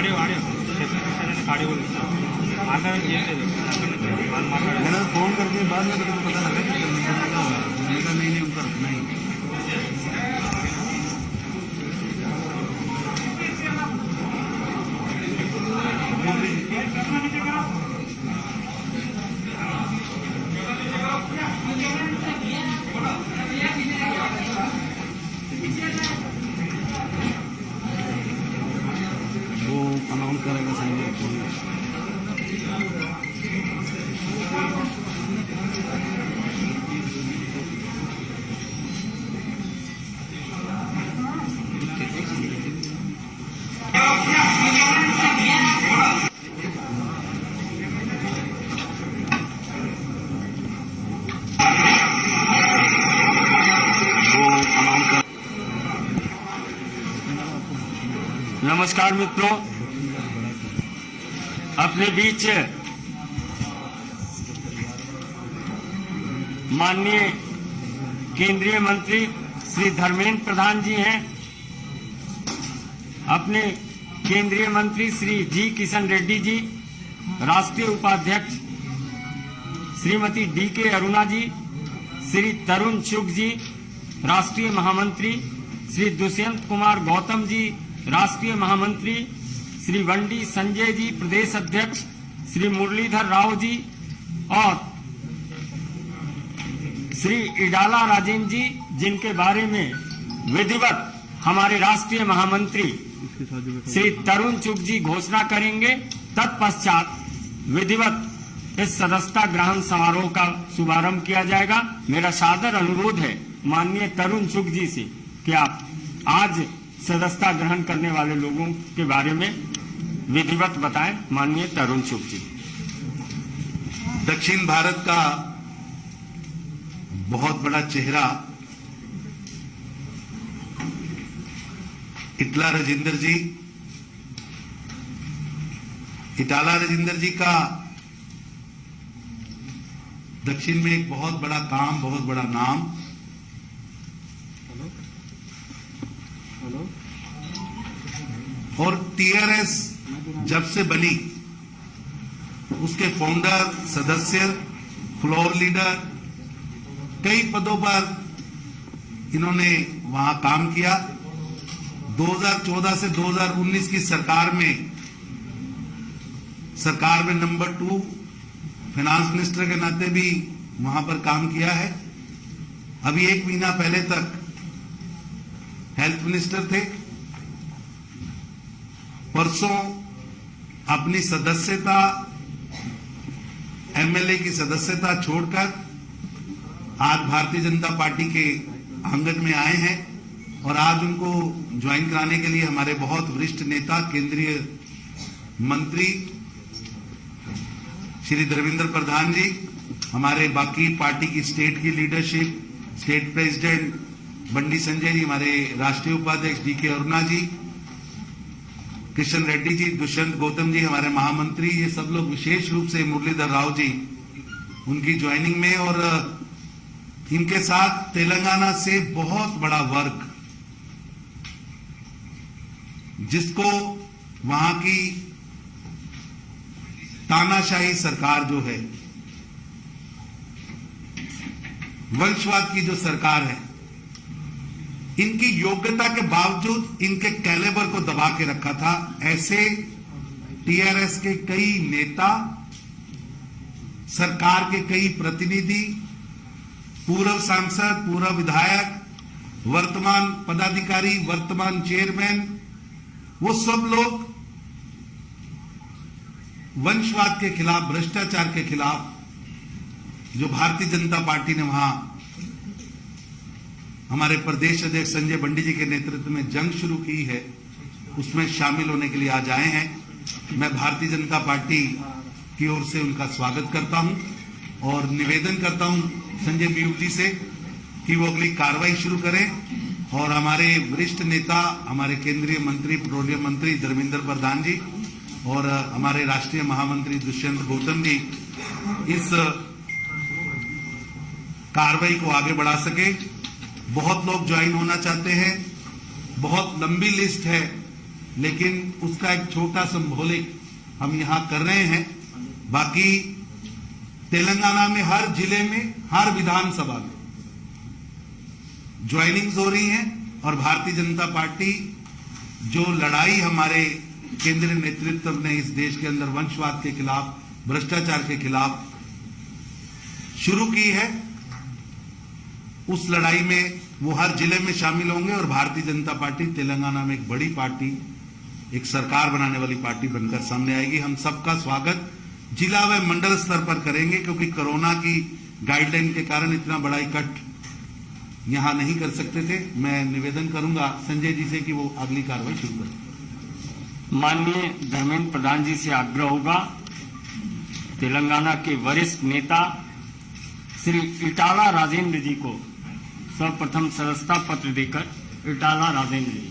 मैंने फोन करके बाद में तो पता लगा कि नहीं उनका रखना ही। वो अनाउंस करेगा संजय। नमस्कार मित्रों, अपने बीच माननीय केंद्रीय मंत्री श्री धर्मेंद्र प्रधान जी हैं। अपने केंद्रीय मंत्री श्री जी किशन रेड्डी जी, राष्ट्रीय उपाध्यक्ष श्रीमती डी.के. अरुणा जी, श्री तरुण चुग जी, राष्ट्रीय महामंत्री श्री दुष्यंत कुमार गौतम जी, राष्ट्रीय महामंत्री श्री वंडी संजय जी, प्रदेश अध्यक्ष श्री मुरलीधर राव जी और श्री इडाला राजेंद्र जी, जिनके बारे में विधिवत हमारे राष्ट्रीय महामंत्री श्री तरुण चुग जी घोषणा करेंगे। तत्पश्चात विधिवत इस सदस्यता ग्रहण समारोह का शुभारंभ किया जाएगा। मेरा सादर अनुरोध है माननीय तरुण चुग जी से कि आप आज सदस्यता ग्रहण करने वाले लोगों के बारे में विधिवत बताएं। माननीय तरुण चुग जी। दक्षिण भारत का बहुत बड़ा चेहरा इटाला राजेंद्र जी का दक्षिण में एक बहुत बड़ा काम, बहुत बड़ा नाम। और टीआरएस जब से बनी उसके फाउंडर, सदस्य, फ्लोर लीडर, कई पदों पर इन्होंने वहां काम किया। 2014 से 2019 की सरकार में नंबर 2 फाइनेंस मिनिस्टर के नाते भी वहां पर काम किया है। अभी 1 महीना पहले तक हेल्थ मिनिस्टर थे। परसों अपनी सदस्यता, एमएलए की सदस्यता छोड़कर आज भारतीय जनता पार्टी के आंगन में आए हैं और आज उनको ज्वाइन कराने के लिए हमारे बहुत वरिष्ठ नेता, केंद्रीय मंत्री श्री धर्मेंद्र प्रधान जी, हमारे बाकी पार्टी की स्टेट की leadership, state president Bandi Sanjay ji, हमारे राष्ट्रीय उपाध्यक्ष डी.के. अरुणा जी, किशन रेड्डी जी, दुष्यंत गौतम जी, हमारे महामंत्री, ये सब लोग, विशेष रूप से मुरलीधर राव जी उनकी ज्वाइनिंग में, और इनके साथ तेलंगाना से बहुत बड़ा वर्ग, जिसको वहां की तानाशाही सरकार जो है, वंशवाद की जो सरकार है, इनकी योग्यता के बावजूद इनके कैलेबर को दबा के रखा था। ऐसे टीआरएस के कई नेता, सरकार के कई प्रतिनिधि, पूर्व सांसद, पूर्व विधायक, वर्तमान पदाधिकारी, वर्तमान चेयरमैन, वो सब लोग वंशवाद के खिलाफ, भ्रष्टाचार के खिलाफ, जो भारतीय जनता पार्टी ने वहां हमारे प्रदेश अध्यक्ष संजय बंडी जी के नेतृत्व में जंग शुरू की है, उसमें शामिल होने के लिए आज आए हैं। मैं भारतीय जनता पार्टी की ओर से उनका स्वागत करता हूं और निवेदन करता हूं संजय बीयू जी से कि वो अगली कार्रवाई शुरू करें और हमारे वरिष्ठ नेता, हमारे केंद्रीय मंत्री, पेट्रोलियम मंत्री धर्मेंद्र प्रधान जी और हमारे राष्ट्रीय महामंत्री दुष्यंत गौतम जी इस कार्रवाई को आगे बढ़ा सके। बहुत लोग ज्वाइन होना चाहते हैं, बहुत लंबी लिस्ट है लेकिन उसका एक छोटा सिंबॉलिक हम यहां कर रहे हैं। बाकी तेलंगाना में हर जिले में, हर विधानसभा में ज्वाइनिंग्स हो रही हैं और भारतीय जनता पार्टी जो लड़ाई हमारे केंद्रीय नेतृत्व ने इस देश के अंदर वंशवाद के खिलाफ, भ्रष्टाचार के खिलाफ शुरू की है, उस लड़ाई में वो हर जिले में शामिल होंगे और भारतीय जनता पार्टी तेलंगाना में एक बड़ी पार्टी, एक सरकार बनाने वाली पार्टी बनकर सामने आएगी। हम सबका स्वागत जिला व मंडल स्तर पर करेंगे, क्योंकि कोरोना की गाइडलाइन के कारण इतना बड़ा इकट्ठ यहां नहीं कर सकते थे। मैं निवेदन करूंगा संजय जी से कि वो अगली कार्रवाई शुरू करें। माननीय धर्मेंद्र प्रधान जी से आग्रह होगा तेलंगाना के वरिष्ठ नेता श्री इटाला राजेंद्र जी को सर्वप्रथम सदस्यता पत्र देकर, इटाला राजेंद्र जी।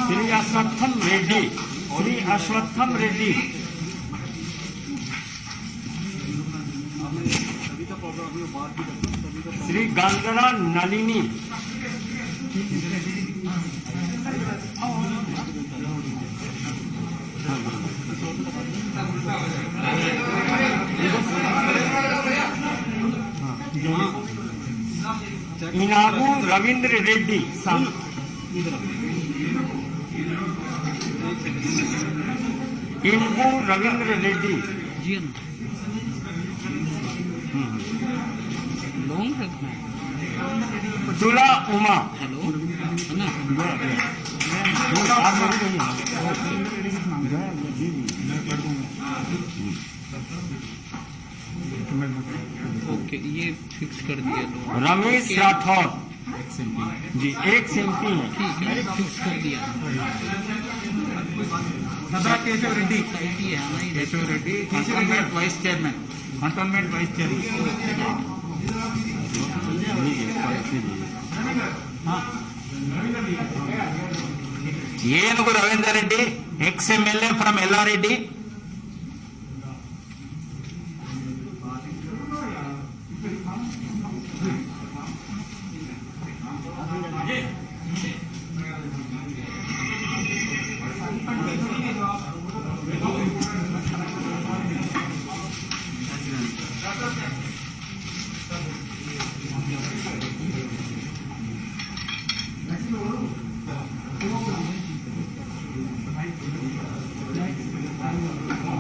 श्री अश्वत्थम रेड्डी, श्री अश्वत्थम रेड्डी, श्री गंगरा नलिनी, इनागू रविंद्र रेड्डी, इनगू रविंद्र रेड्डी, तुला उमा, ओके, ये फिक्स कर दिया तो रमेश राठौर जी, एक एमपी है, ठीक है, फिक्स कर दिया। Keshav Reddy, Keshav Reddy cantonment vice chairman, cantonment vice chairman. Enugu Ravinder Reddy, ex MLA from Yellareddy.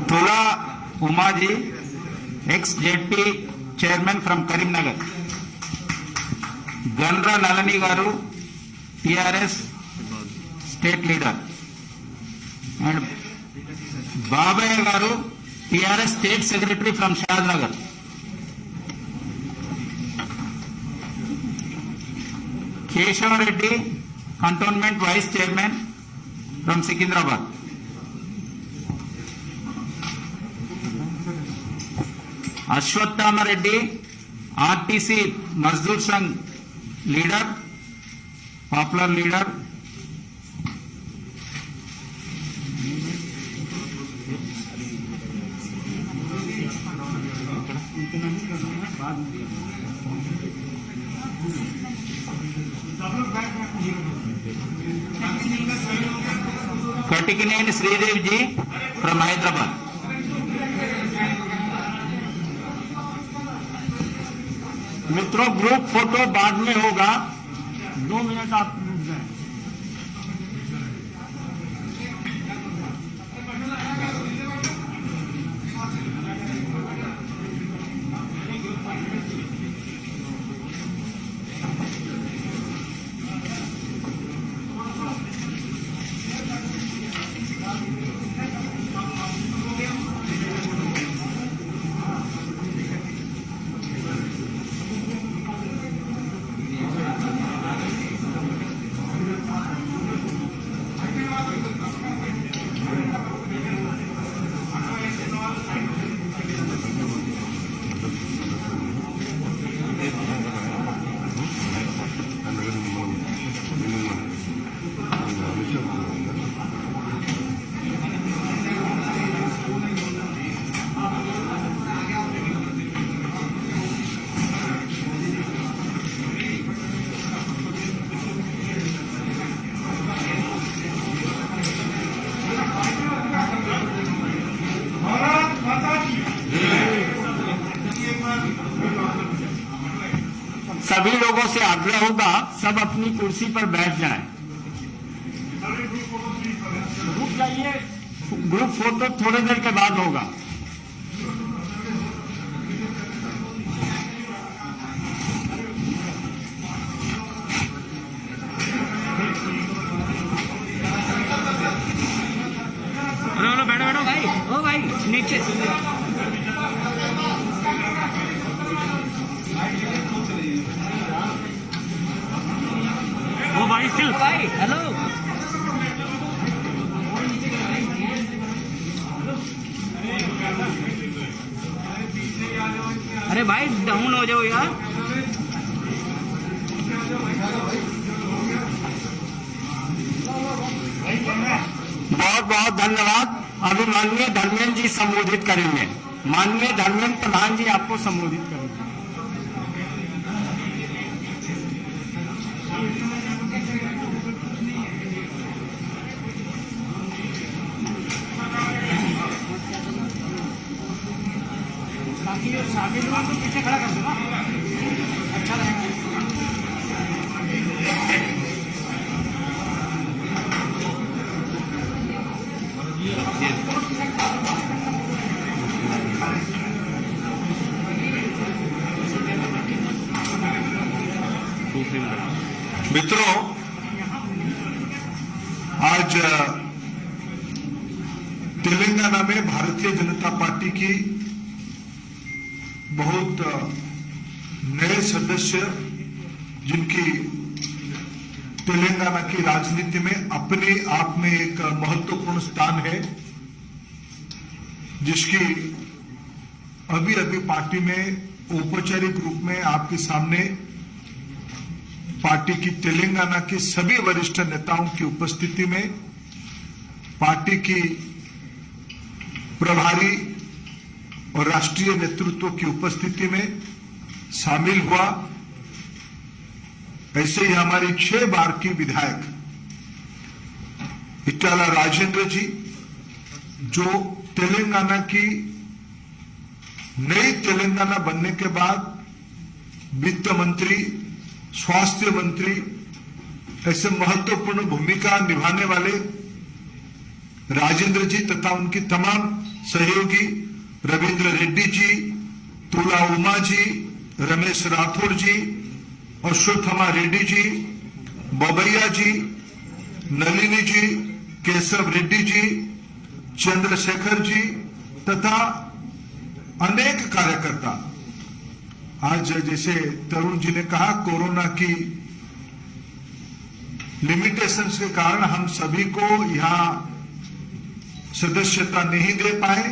Tula Umaji, ex ZP chairman from Karimnagar. Gandra Nalini garu, TRS state leader. And Babaiah garu, TRS state secretary from Shahnagar. Keshav Reddy, cantonment vice chairman from Secunderabad. Ashwathama Reddy, RTC Mazdoor Sangh leader, popular leader. Katikaneni Sridev ji from Hyderabad. मित्रों, group photo बाद में होगा, 2 minute आप रुक जाएं। आग्रह होगा सब अपनी कुर्सी पर बैठ जाएं। रुक जाइए, ग्रुप फोटो थोड़ी देर के बाद होगा। हेलो बैठो बैठो भाई, ओ भाई नीचे। ओ भाई चिल भाई, हेलो। अरे भाई डाउन हो जाओ यार। बहुत बहुत धन्यवाद। अभी माननीय धर्मेंद्र जी संबोधित करेंगे। माननीय धर्मेंद्र प्रधान जी आपको संबोधित करेंगे। पीछे खड़ा कर दो ना, अच्छा रहेगा। मित्रों, आज तेलंगाना में भारतीय जनता पार्टी की बहुत नए सदस्य, जिनकी तेलंगाना की राजनीति में अपने आप में एक महत्वपूर्ण स्थान है, जिसकी अभी अभी पार्टी में औपचारिक रूप में आपके सामने पार्टी की तेलंगाना के सभी वरिष्ठ नेताओं की उपस्थिति में, पार्टी की प्रभारी और राष्ट्रीय नेतृत्व की उपस्थिति में शामिल हुआ। ऐसे ही हमारी 6 बार की विधायक इटाला राजेंद्र जी, जो तेलंगाना की नई तेलंगाना बनने के बाद वित्त मंत्री, स्वास्थ्य मंत्री, ऐसे महत्वपूर्ण भूमिका निभाने वाले राजेंद्र जी तथा उनकी तमाम सहयोगी रविंद्र रेड्डी जी, तुला उमा जी, रमेश राठौर जी, अश्वत्थमा रेड्डी जी, बबैया जी, नलिनी जी, केशव रेड्डी जी, चंद्रशेखर जी तथा अनेक कार्यकर्ता। आज जैसे तरुण जी ने कहा, कोरोना की लिमिटेशंस के कारण हम सभी को यहां सदस्यता नहीं दे पाए,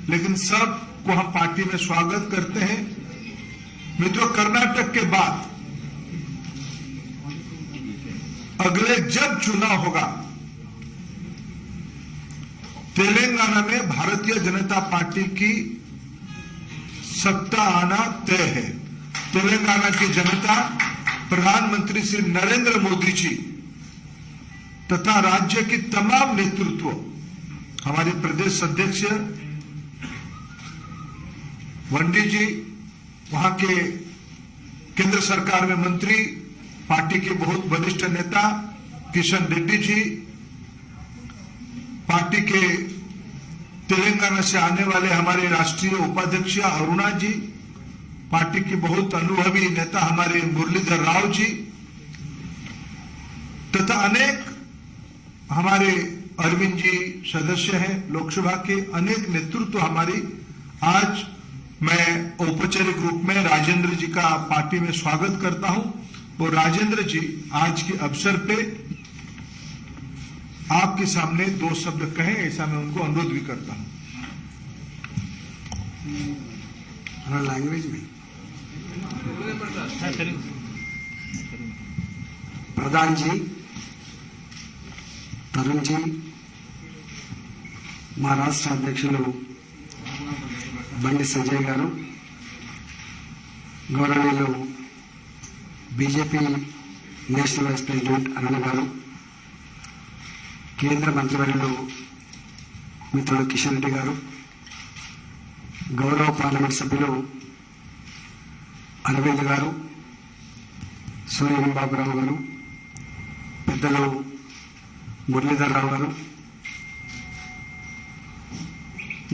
लेकिन सबको हम पार्टी में स्वागत करते हैं। मित्रों, कर्नाटक के बाद अगले जब चुनाव होगा, तेलंगाना में भारतीय जनता पार्टी की सत्ता आना तय है। तेलंगाना की जनता प्रधानमंत्री श्री नरेंद्र मोदी जी तथा राज्य की तमाम नेतृत्व, हमारे प्रदेश अध्यक्ष वंडी जी, वहां के केंद्र सरकार में मंत्री, पार्टी के बहुत वरिष्ठ नेता किशन रेड्डी जी, पार्टी के तेलंगाना से आने वाले हमारे राष्ट्रीय उपाध्यक्ष अरुणा जी, पार्टी के बहुत अनुभवी नेता हमारे मुरलीधर राव जी तथा अनेक हमारे अरविंद जी सदस्य हैं लोकसभा के, अनेक नेतृत्व हमारी। आज मैं औपचारिक रूप में राजेंद्र जी का पार्टी में स्वागत करता हूं और राजेंद्र जी आज के अवसर पे आपके सामने 2 शब्द कहें, ऐसा मैं उनको अनुरोध भी करता हूं। लैंग्वेज में प्रधान जी, तरुण जी, మా రాష్ట్ర అధ్యక్షులు బండి సంజయ్ గారు, గౌరవనీయులు బీజేపీ నేషనల్ వైస్ ప్రెసిడెంట్ అరుణ గారు, కేంద్ర మంత్రివర్యులు మిత్రులు కిషన్ రెడ్డి గారు, గౌరవ పార్లమెంట్ సభ్యులు అరవింద్ గారు, సూర్యం బాబురావు గారు, పెద్దలు మురళీధర్ రావు గారు,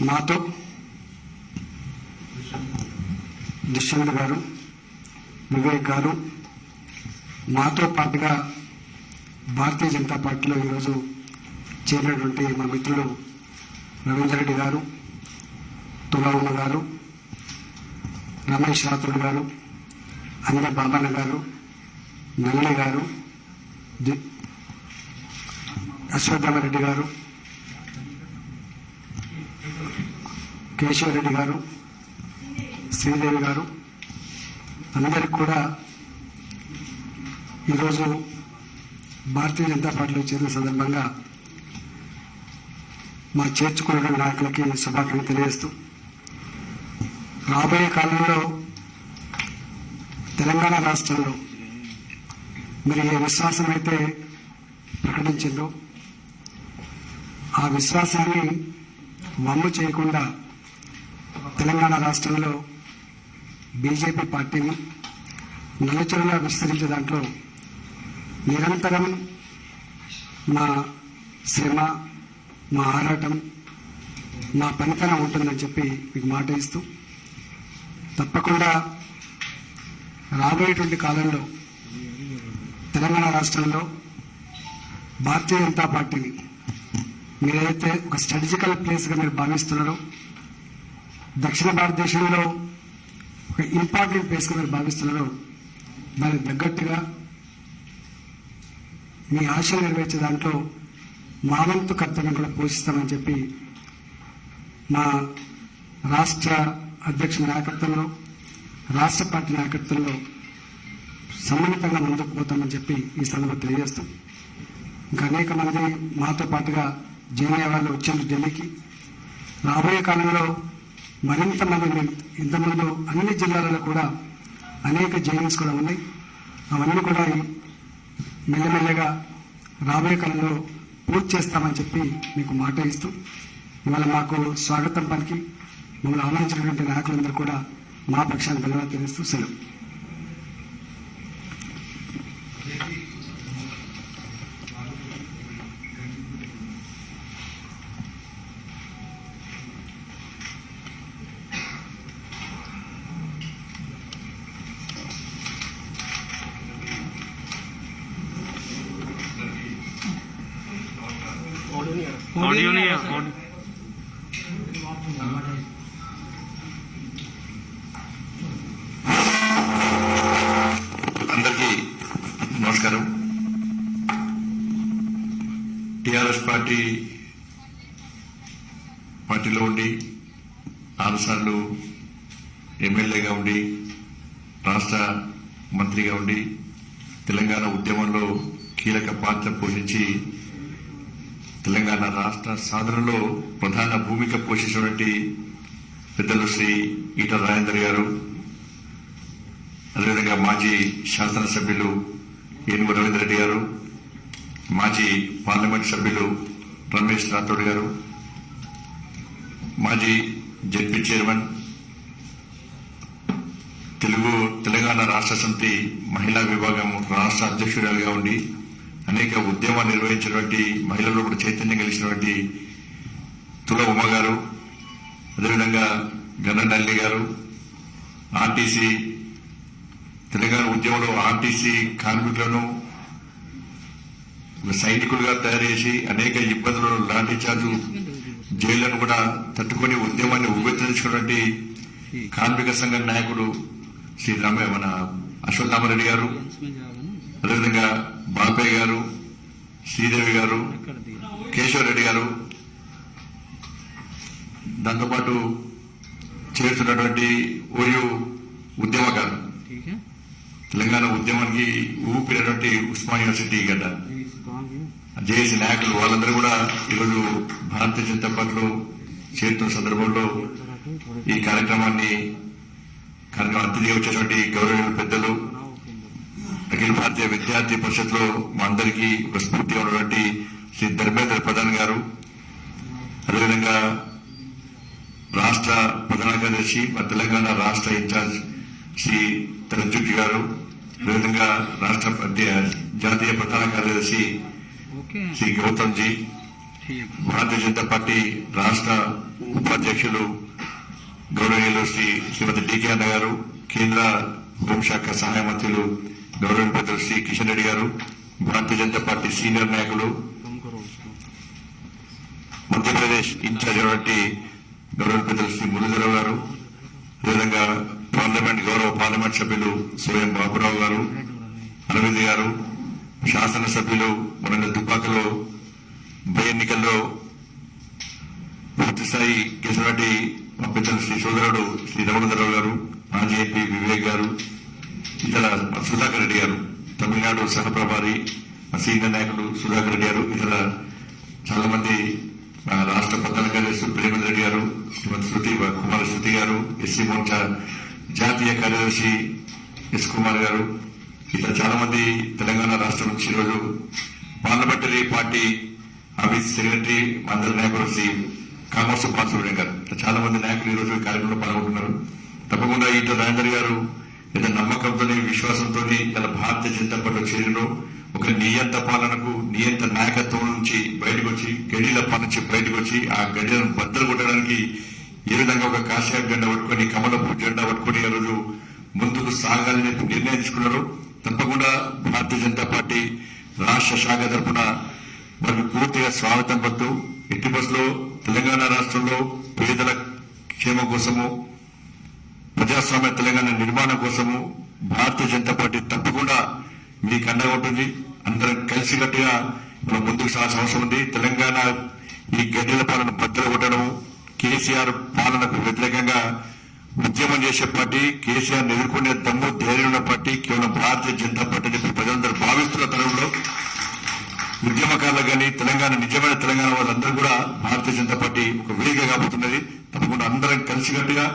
నాతో దుష్యంత్ గారు, వివేక్ గారు, నాతో పాటుగా భారతీయ జనతా పార్టీలో ఈరోజు చేరినటువంటి మా మిత్రులు రవీందర్ రెడ్డి గారు, తులవమ్మ గారు, రమేష్ రాథోడ్ గారు, అంజ బాబన్న గారు, నల్లి గారు, అశ్వత్థామరెడ్డి గారు, కేశవరెడ్డి గారు, శ్రీదేవి గారు, అందరికి కూడా ఈరోజు భారతీయ జనతా పార్టీలో చేరిన సందర్భంగా మా చేర్చుకున్న నాయకులకి శుభాకాంక్షలు తెలియజేస్తూ, రాబోయే కాలంలో తెలంగాణ రాష్ట్రంలో మీరు ఏ విశ్వాసం అయితే ప్రకటించిందో ఆ విశ్వాసాన్ని వమ్ము చేయకుండా తెలంగాణ రాష్ట్రంలో బీజేపీ పార్టీని నలుచరులా విస్తరించే దాంట్లో నిరంతరం మా శ్రమ, మా ఆరాటం, మా పనితనం ఉంటుందని చెప్పి మీకు మాట ఇస్తూ, తప్పకుండా రాబోయేటువంటి కాలంలో తెలంగాణ రాష్ట్రంలో భారతీయ జనతా పార్టీని మీరైతే ఒక స్ట్రాటజికల్ ప్లేస్గా మీరు భావిస్తున్నారో, దక్షిణ భారతదేశంలో ఒక ఇంపార్టెంట్ ప్లేస్గా మీరు భావిస్తున్నారో, దానికి తగ్గట్టుగా మీ ఆశలు నెరవేర్చే దాంట్లో మా వంతు కర్తవ్యం కూడా పోషిస్తామని చెప్పి మా రాష్ట్ర అధ్యక్షుల నాయకత్వంలో, రాష్ట్ర పార్టీ నాయకత్వంలో సమ్మిళితంగా ముందుకు పోతామని చెప్పి ఈ సందర్భంగా తెలియజేస్తాం. ఇంకా అనేక మంది మాతో పాటుగా జాయిన్ అయ్యే వాళ్ళు వచ్చారు ఢిల్లీకి. రాబోయే కాలంలో మరింత మంది, ఇంతకుముందు అన్ని జిల్లాలలో కూడా అనేక జాయినింగ్స్ కూడా ఉన్నాయి. అవన్నీ కూడా మెల్లమెల్లగా రాబోయే కాలంలో పూర్తి చేస్తామని చెప్పి మీకు మాట ఇస్తూ, ఇవాళ మాకు స్వాగతం పలికి మమ్మల్ని ఆహ్వానించినటువంటి నాయకులందరూ కూడా మా పక్షాన్ని ధన్యవాదాలు తెలుస్తూ సెలవు. ऑडियो नहीं है ऑडियो అందరికీ నమస్కారం. టిఆర్ఎస్ పార్టీలో ఉండి 6 సార్లు ఎమ్మెల్యేగా ఉండి రాష్ట్ర మంత్రిగా ఉండి తెలంగాణ ఉద్యమంలో కీలక పాత్ర పోషించి తెలంగాణ రాష్ట్ర సాధనలో ప్రధాన భూమిక పోషించినటువంటి పెద్దలు శ్రీ ఈటల రాజేందర్ గారు, అదేవిధంగా మాజీ శాసనసభ్యులు ఏనుగు రవీందర్ రెడ్డి గారు, మాజీ పార్లమెంట్ సభ్యులు రమేష్ రాథోడ్ గారు, మాజీ జెడ్పీ చైర్మన్, తెలంగాణ రాష్ట్ర సమితి మహిళా విభాగం రాష్ట్ర అధ్యక్షురాలుగా ఉండి అనేక ఉద్యమాలు నిర్వహించినటువంటి, మహిళల్లో కూడా చైతన్యం కలిసినటువంటి తుల ఉమ్మ గారు, అదేవిధంగా గన్ననల్లి గారు, ఆర్టీసీ తెలంగాణ ఉద్యమంలో ఆర్టీసీ కార్మికులను సైనికులుగా తయారు చేసి అనేక ఇబ్బందులను, లాఠీ చార్జు, జైళ్లను కూడా తట్టుకొని ఉద్యమాన్ని ఉవ్వెత్తించుకున్నటువంటి కార్మిక సంఘ నాయకుడు శ్రీ మన అశ్వత్థామరెడ్డి గారు, అదేవిధంగా బాపయ్య గారు, శ్రీదేవి గారు, కేశవరెడ్డి గారు, దాంతోపాటు చేరుతున్నటువంటి ఓయూ ఉద్యమకారు, తెలంగాణ ఉద్యమానికి ఊపినటువంటి ఉస్మాన్ యూనివర్సిటీ గడ్డ జేఏసీ నాయకులు, వాళ్ళందరూ కూడా ఈరోజు భారతీయ జనతా పార్టీలో చేరుతున్న సందర్భంలో ఈ కార్యక్రమాన్ని అతిథిగా వచ్చేటువంటి గౌరవ పెద్దలు, అఖిల భారతీయ విద్యార్థి పరిషత్ లో మా అందరికీ ఒక స్ఫూర్తిగా ఉన్నటువంటి శ్రీ ధర్మేంద్ర ప్రధాన్ గారు, అదేవిధంగా రాష్ట్ర ప్రధాన కార్యదర్శి, మా తెలంగాణ రాష్ట్ర ఇన్ఛార్జ్ శ్రీ తరంజుకి గారు, అదేవిధంగా రాష్ట్ర జాతీయ ప్రధాన కార్యదర్శి శ్రీ గౌతమ్ జీ, భారతీయ జనతా పార్టీ రాష్ట్ర ఉపాధ్యక్షులు గౌరవనీయులు శ్రీమతి డికే అన్న గారు, కేంద్ర హోంశాఖ సహాయ మంత్రులు గౌరవ పెద్దలు శ్రీ కిషన్ రెడ్డి గారు, భారతీయ జనతా పార్టీ సీనియర్ నాయకులు, మధ్యప్రదేశ్ ఇన్ఛార్జ్ అయినటువంటి గౌరవ పెద్దలు శ్రీ మురళీధరరావు గారు, అదేవిధంగా గౌరవ పార్లమెంట్ సభ్యులు సోయం బాబురావు గారు, అరవింద్ గారు, శాసనసభ్యులు మన దుబ్బాకలో ఉప ఎన్నికల్లో పూర్తిస్థాయి గెలిచినటువంటి మా పెద్దలు శ్రీ సోదరుడు శ్రీ రమణధరరావు గారు, మాజీ ఎంపీ వివేక్ గారు, ఇతర సుధాకర్ రెడ్డి గారు, తమిళనాడు సహప్రభారి సీనియర్ నాయకులు సుధాకర్ రెడ్డి గారు, ఇతర చాలా మంది రాష్ట్ర ప్రధాన కార్యదర్శి ప్రేమేంద్ర రెడ్డి గారు, శ్రీమతి కుమార శృతి గారు, ఎస్సీ మోర్చా జాతీయ కార్యదర్శి ఎస్ కుమార్ గారు, ఇతర చాలా మంది తెలంగాణ రాష్ట్రం నుంచి ఈరోజు పార్లమెంటరీ పార్టీ ఆఫీస్ సెక్రటరీ అందరి నాయకులు శ్రీ కామర్స్ బాలసుబ్రహ్మణ్యం గారు, చాలా మంది నాయకులు ఈరోజు ఈ కార్యక్రమంలో పాల్గొంటున్నారు. తప్పకుండా ఈటల రాజేందర్ గారు ఏదో నమ్మకంతో విశ్వాసంతో ఇలా భారతీయ జనతా పార్టీలో చేరిలో ఒక నియంత పాలనకు నియంత నాయకత్వం నుంచి బయటకు వచ్చి గడిల పాలన నుంచి బయటకు వచ్చి ఆ గడిలను బద్దలు కొట్టడానికి ఏ విధంగా ఒక కాషాయ జెండా పట్టుకొని కమలపు జెండా పట్టుకొని ఈ రోజు ముందుకు సాగాలని నిర్ణయం తీసుకున్నారు. తప్పకుండా భారతీయ జనతా పార్టీ రాష్ట్ర శాఖ తరఫున వారికి పూర్తిగా స్వాగతం పడుతూ ఎట్టి బస్సులో తెలంగాణ రాష్ట్రంలో పేదల క్షేమం కోసము ప్రజాస్వామ్య తెలంగాణ నిర్మాణం కోసము భారతీయ జనతా పార్టీ తప్పకుండా మీకు అండగా ఉంటుంది. అందరం కలిసికట్టుగా మనం ముందుకు సాగాల్సిన అవసరం ఉంది. తెలంగాణ ఈ గడ్డల పాలన బద్దలు కొట్టడం, కేసీఆర్ పాలనకు వ్యతిరేకంగా ఉద్యమం చేసే పార్టీ, కేసీఆర్ ఎదుర్కొనే దమ్ము ధైర్యం ఉన్న పార్టీ కేవలం భారతీయ జనతా పార్టీ అని ప్రజలందరూ భావిస్తున్న తరంలో ఉద్యమకారులకు కానీ తెలంగాణ నిజమైన తెలంగాణ వాళ్ళందరూ కూడా భారతీయ జనతా పార్టీ ఒక వేదిక కాబోతున్నది. తప్పకుండా అందరం కలిసికట్టుగా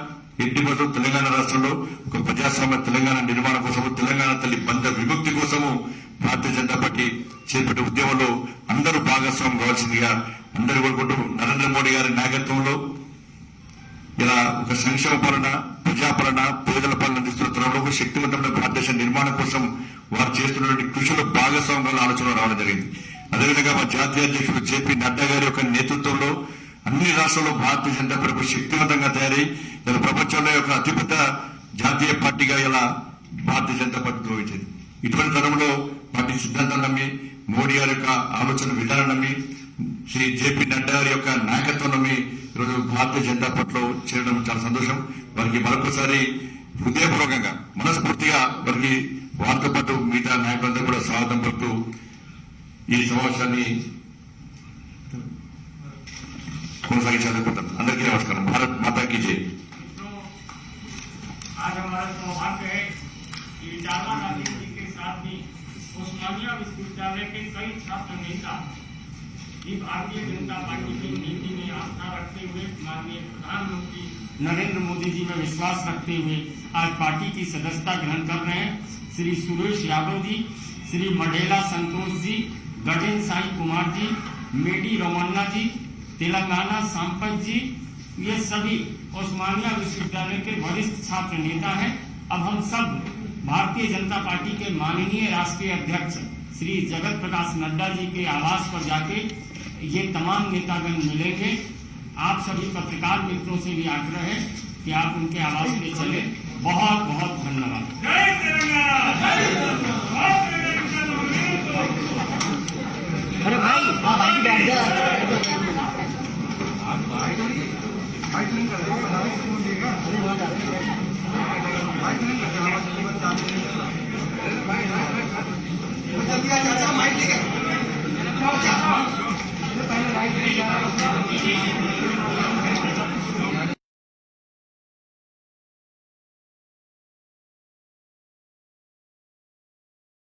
ఎట్టి బస్సు తెలంగాణ రాష్ట్రంలో ఒక ప్రజాస్వామ్య తెలంగాణ నిర్మాణం కోసము, తెలంగాణ తల్లి బంధ విముక్తి కోసము భారతీయ జనతా పార్టీ చేపట్టే ఉద్యమంలో అందరూ భాగస్వామ్యం కావాల్సిందిగా అందరూ కోరుకుంటూ నరేంద్ర మోడీ గారి నాయకత్వంలో ఇలా ఒక సంక్షేమ పాలన, ప్రజాపాలన, పేదల పాలన అందిస్తున్న తరంలో ఒక శక్తివంతమైన భారతదేశ నిర్మాణం కోసం వారు చేస్తున్నటువంటి కృషిలో భాగస్వామ్యాల ఆలోచన రావడం జరిగింది. అదేవిధంగా మా జాతీయ అధ్యక్షుడు జేపీ నడ్డా గారి యొక్క నేతృత్వంలో అన్ని రాష్ట్రాల్లో భారతీయ జనతా పార్టీ శక్తివంతంగా తయారై ఇలా ప్రపంచంలో ఒక అతిపెద్ద జాతీయ పార్టీగా ఇలా భారతీయ జనతా పార్టీ గౌరవించింది. ఇటువంటి తరంలో పార్టీ సిద్ధాంతాలు నమ్మి, మోడీ గారి యొక్క ఆలోచన విధానం నమ్మి, శ్రీ జేపీ నడ్డా గారి యొక్క నాయకత్వం నమ్మి ఈరోజు భారతీయ జనతా పార్టీలో చేరడం చాలా సంతోషం. వారికి మరొకసారి హృదయపూర్వకంగా మనస్ఫూర్తిగా వారికి వారితో పాటు మిగతా నాయకులందరూ కూడా స్వాగతం పలుకుతూ ఈ సమావేశాన్ని కొనసాగించాలనుకుంటాం. అందరికీ నమస్కారం. భారత్ మాతాకి జై. आज हमारा सौभाग्य है कि जामा गांधी जी के साथ भी उस्मानिया विश्वविद्यालय के कई छात्र नेता ये भारतीय जनता पार्टी की नीति में आस्था रखते हुए माननीय प्रधानमंत्री नरेंद्र मोदी जी में विश्वास रखते हुए आज पार्टी की सदस्यता ग्रहण कर रहे हैं। श्री सुरेश यादव जी, श्री मडेला संतोष जी, गजेंद्र साई कुमार जी, मेडी रमन्ना जी, तेलंगाना संपत जी, ये सभी उस्मानिया विश्वविद्यालय के वरिष्ठ छात्र नेता हैं। अब हम सब भारतीय जनता पार्टी के माननीय राष्ट्रीय अध्यक्ष श्री जगत प्रकाश नड्डा जी के आवास पर जाके ये तमाम नेतागण मिलेंगे। आप सभी पत्रकार मित्रों से भी आग्रह है कि आप उनके आवास पे चले। बहुत बहुत धन्यवाद। अरे भाई भाई बैठ जा। चाचा माइक लेके